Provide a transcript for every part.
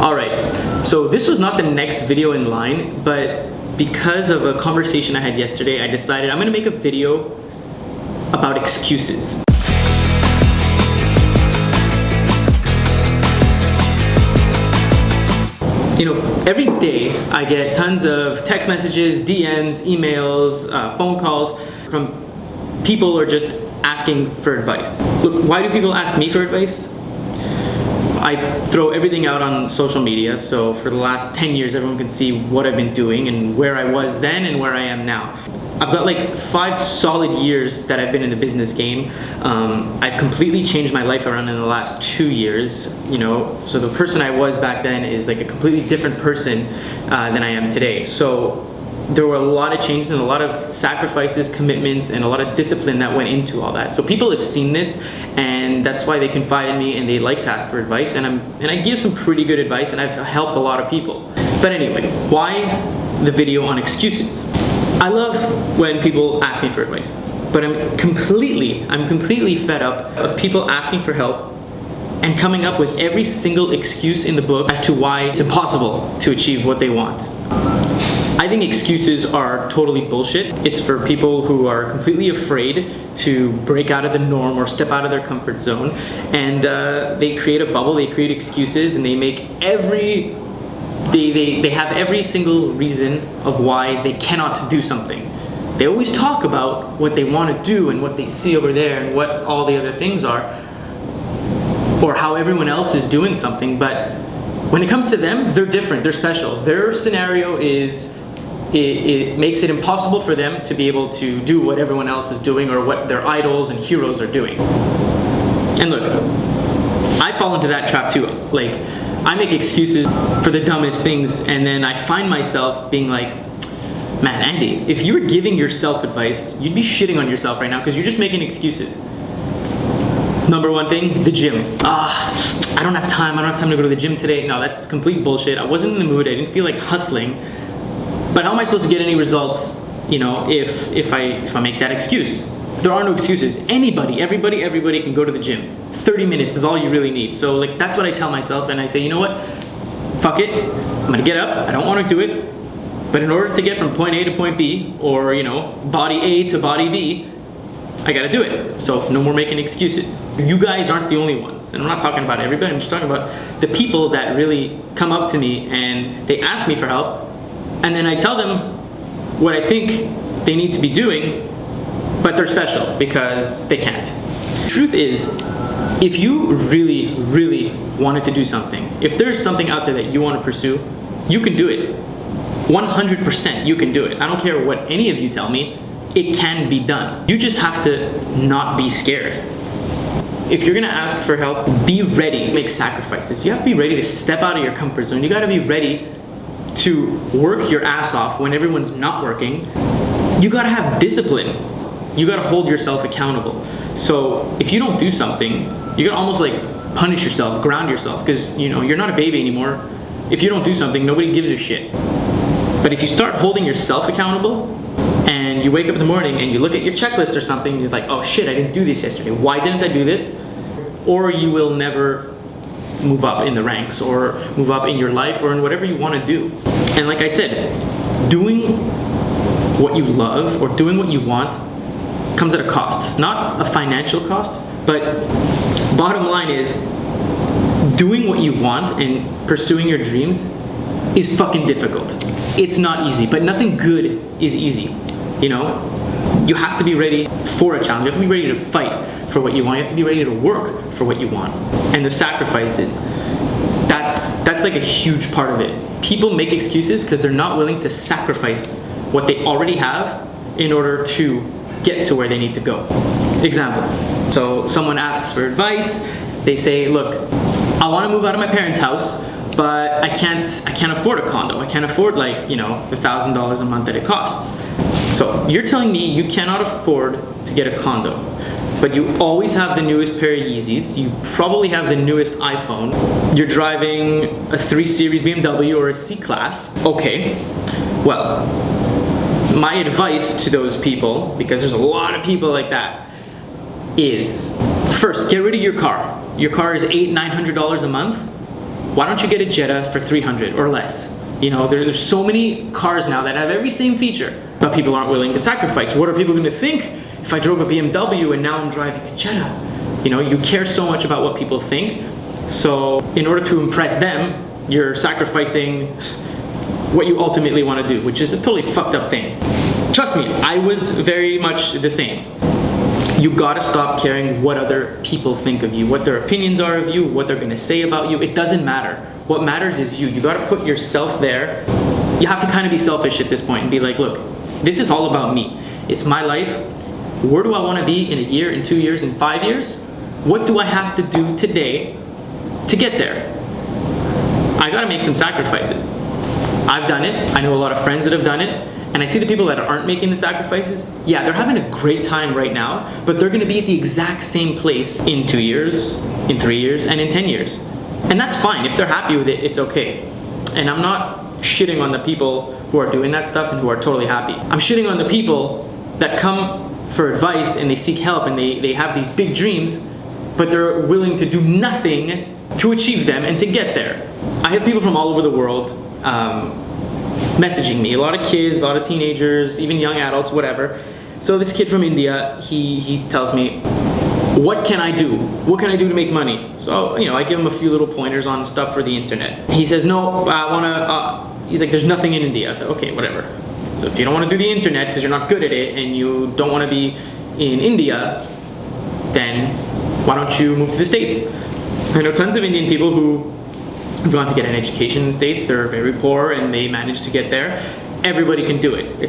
All right, so this was not the next video in line, but because of a conversation I had yesterday, I decided I'm gonna make a video about excuses. You know, every day I get tons of text messages, DMs, emails, phone calls from people who are just asking for advice. Look, why do people ask me for advice? I throw everything out on social media, so for the last 10 years everyone can see what I've been doing and where I was then and where I am now. I've got like 5 solid years that I've been in the business game. I've completely changed my life around in the last 2 years, you know, so the person I was back then is like a completely different person than I am today. So there were a lot of changes and a lot of sacrifices, commitments, and a lot of discipline that went into all that. So people have seen this, and that's why they confide in me and they like to ask for advice, and I give some pretty good advice, and I've helped a lot of people. But anyway, why the video on excuses? I love when people ask me for advice, but I'm completely fed up of people asking for help and coming up with every single excuse in the book as to why it's impossible to achieve what they want. I think excuses are totally bullshit. It's for people who are completely afraid to break out of the norm or step out of their comfort zone, and they create a bubble, they create excuses, and they make they have every single reason of why they cannot do something. They always talk about what they want to do and what they see over there and what all the other things are, or how everyone else is doing something, but when it comes to them, they're different, they're special. Their scenario is, it makes it impossible for them to be able to do what everyone else is doing or what their idols and heroes are doing. And look, I fall into that trap too. Like, I make excuses for the dumbest things, and then I find myself being like, man, Andy, if you were giving yourself advice, you'd be shitting on yourself right now because you're just making excuses. Number one thing, the gym. I don't have time to go to the gym today. No, that's complete bullshit. I wasn't in the mood, I didn't feel like hustling. But how am I supposed to get any results, you know, if I make that excuse? There are no excuses. Everybody can go to the gym. 30 minutes is all you really need. So like, that's what I tell myself, and I say, you know what? Fuck it. I'm gonna get up. I don't want to do it. But in order to get from point A to point B, or, you know, body A to body B, I gotta do it. So no more making excuses. You guys aren't the only ones. And I'm not talking about everybody, I'm just talking about the people that really come up to me and they ask me for help, and then I tell them what I think they need to be doing, but they're special because they can't. The truth is, if you really wanted to do something, if there's something out there that you want to pursue, you can do it. 100% you can do it. I don't care what any of you tell me, it can be done. You just have to not be scared. If you're gonna ask for help, be ready to make sacrifices. You have to be ready to step out of your comfort zone. You gotta be ready to work your ass off when everyone's not working. You gotta have discipline. You gotta hold yourself accountable. So if you don't do something, you gotta almost like punish yourself, ground yourself, because you know, you're not a baby anymore. If you don't do something, nobody gives a shit. But if you start holding yourself accountable, and you wake up in the morning and you look at your checklist or something, you're like, oh shit, I didn't do this yesterday. Why didn't I do this? Or you will never move up in the ranks or move up in your life or in whatever you want to do. And like I said, doing what you love or doing what you want comes at a cost. Not a financial cost, but bottom line is, doing what you want and pursuing your dreams is fucking difficult. It's not easy, but nothing good is easy. You know, you have to be ready for a challenge. You have to be ready to fight for what you want. You have to be ready to work for what you want. And the sacrifices, that's like a huge part of it. People make excuses because they're not willing to sacrifice what they already have in order to get to where they need to go. Example, so someone asks for advice. They say, look, I want to move out of my parents' house, but I can't afford a condo. I can't afford, like, you know, the $1,000 a month that it costs. So you're telling me you cannot afford to get a condo, but you always have the newest pair of Yeezys, you probably have the newest iPhone, you're driving a 3 Series BMW or a C-Class. Okay, well, my advice to those people, because there's a lot of people like that, is first, get rid of your car. Your car is $800–900 a month. Why don't you get a Jetta for 300 or less? You know, there's so many cars now that have every same feature, but people aren't willing to sacrifice. What are people going to think if I drove a BMW and now I'm driving a Jetta? You know, you care so much about what people think. So in order to impress them, you're sacrificing what you ultimately want to do, which is a totally fucked up thing. Trust me, I was very much the same. You gotta stop caring what other people think of you, what their opinions are of you, what they're gonna say about you. It doesn't matter. What matters is you. You gotta put yourself there. You have to kind of be selfish at this point and be like, look, this is all about me. It's my life. Where do I wanna be in a year, in 2 years, in 5 years? What do I have to do today to get there? I gotta make some sacrifices. I've done it. I know a lot of friends that have done it. And I see the people that aren't making the sacrifices, yeah, they're having a great time right now, but they're gonna be at the exact same place in 2 years, in 3 years, and in 10 years. And that's fine. If they're happy with it, it's okay. And I'm not shitting on the people who are doing that stuff and who are totally happy. I'm shitting on the people that come for advice and they seek help and they have these big dreams, but they're willing to do nothing to achieve them and to get there. I have people from all over the world messaging me, a lot of kids, a lot of teenagers, even young adults, whatever. So this kid from India, he tells me, what can I do? What can I do to make money? So, you know, I give him a few little pointers on stuff for the internet. He says, no, I wanna, he's like, there's nothing in India. I said, okay, whatever. So if you don't wanna do the internet because you're not good at it and you don't wanna be in India, then why don't you move to the States? I know tons of Indian people who want to get an education in the States. They're very poor and they manage to get there. Everybody can do it.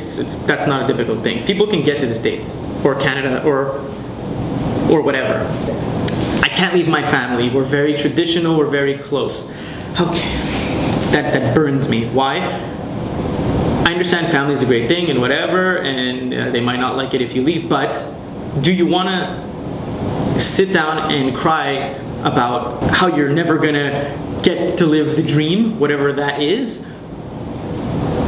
That's not a difficult thing. People can get to the States or Canada or whatever. I can't leave my family. We're very traditional. We're very close. Okay, that burns me. Why? I understand family is a great thing and whatever, and they might not like it if you leave, but do you want to sit down and cry about how you're never gonna get to live the dream, whatever that is?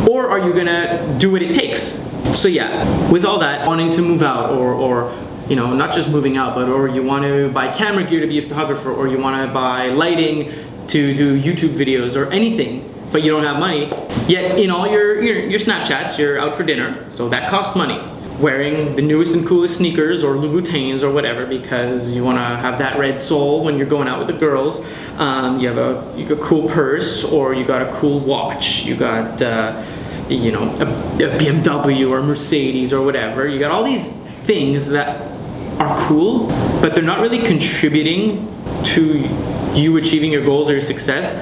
Or are you gonna do what it takes? So yeah, with all that, wanting to move out or you know, not just moving out, but or you want to buy camera gear to be a photographer, or you want to buy lighting to do YouTube videos or anything, but you don't have money, yet in all your Snapchats, you're out for dinner, so that costs money. Wearing the newest and coolest sneakers or Louboutins or whatever because you want to have that red sole when you're going out with the girls. You got a cool purse, or you got a cool watch. You got you know, a BMW or a Mercedes or whatever. You got all these things that are cool, but they're not really contributing to you achieving your goals or your success.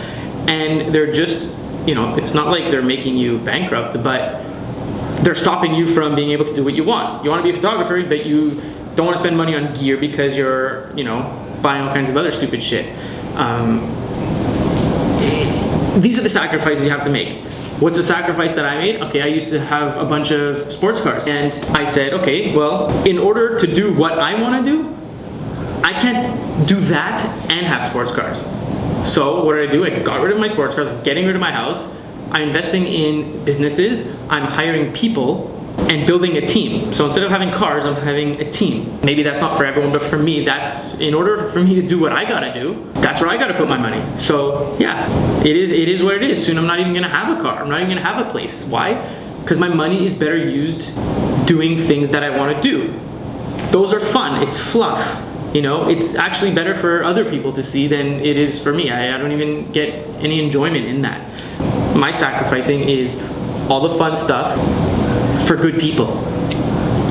And they're just, you know, it's not like they're making you bankrupt, but they're stopping you from being able to do what you want. You want to be a photographer, but you don't want to spend money on gear because you're, you know, buying all kinds of other stupid shit. These are the sacrifices you have to make. What's the sacrifice that I made? Okay, I used to have a bunch of sports cars, and I said, okay, well, in order to do what I want to do, I can't do that and have sports cars. So what did I do? I got rid of my sports cars, I'm getting rid of my house, I'm investing in businesses, I'm hiring people, and building a team. So instead of having cars, I'm having a team. Maybe that's not for everyone, but for me, that's, in order for me to do what I gotta do, that's where I gotta put my money. So yeah, it is what it is. Soon I'm not even gonna have a car. I'm not even gonna have a place. Why? Because my money is better used doing things that I wanna do. Those are fun, it's fluff. You know, it's actually better for other people to see than it is for me. I don't even get any enjoyment in that. My sacrificing is all the fun stuff for good people.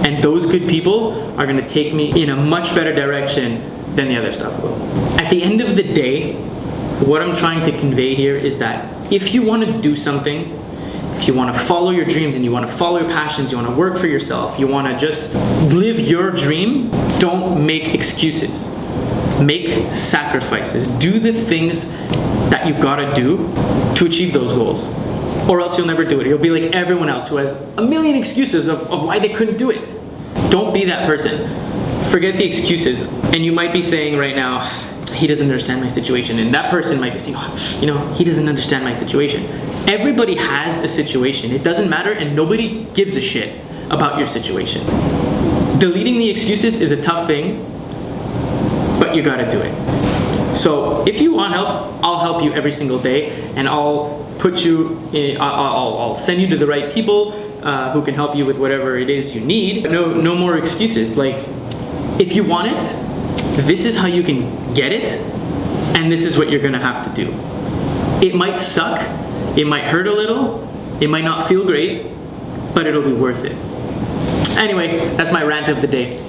And those good people are gonna take me in a much better direction than the other stuff will. At the end of the day, what I'm trying to convey here is that if you wanna do something, if you wanna follow your dreams and you wanna follow your passions, you wanna work for yourself, you wanna just live your dream, don't make excuses. Make sacrifices. Do the things that you gotta do to achieve those goals. Or else you'll never do it. You'll be like everyone else who has a million excuses of why they couldn't do it. Don't be that person. Forget the excuses. And you might be saying right now, he doesn't understand my situation. And that person might be saying, oh, you know, he doesn't understand my situation. Everybody has a situation. It doesn't matter, and nobody gives a shit about your situation. Deleting the excuses is a tough thing, but you gotta do it. So if you want help, I'll help you every single day, and I'll put you in, I'll send you to the right people who can help you with whatever it is you need. No more excuses. Like, if you want it, this is how you can get it, and this is what you're gonna have to do. It might suck, it might hurt a little, it might not feel great, but it'll be worth it. Anyway, that's my rant of the day.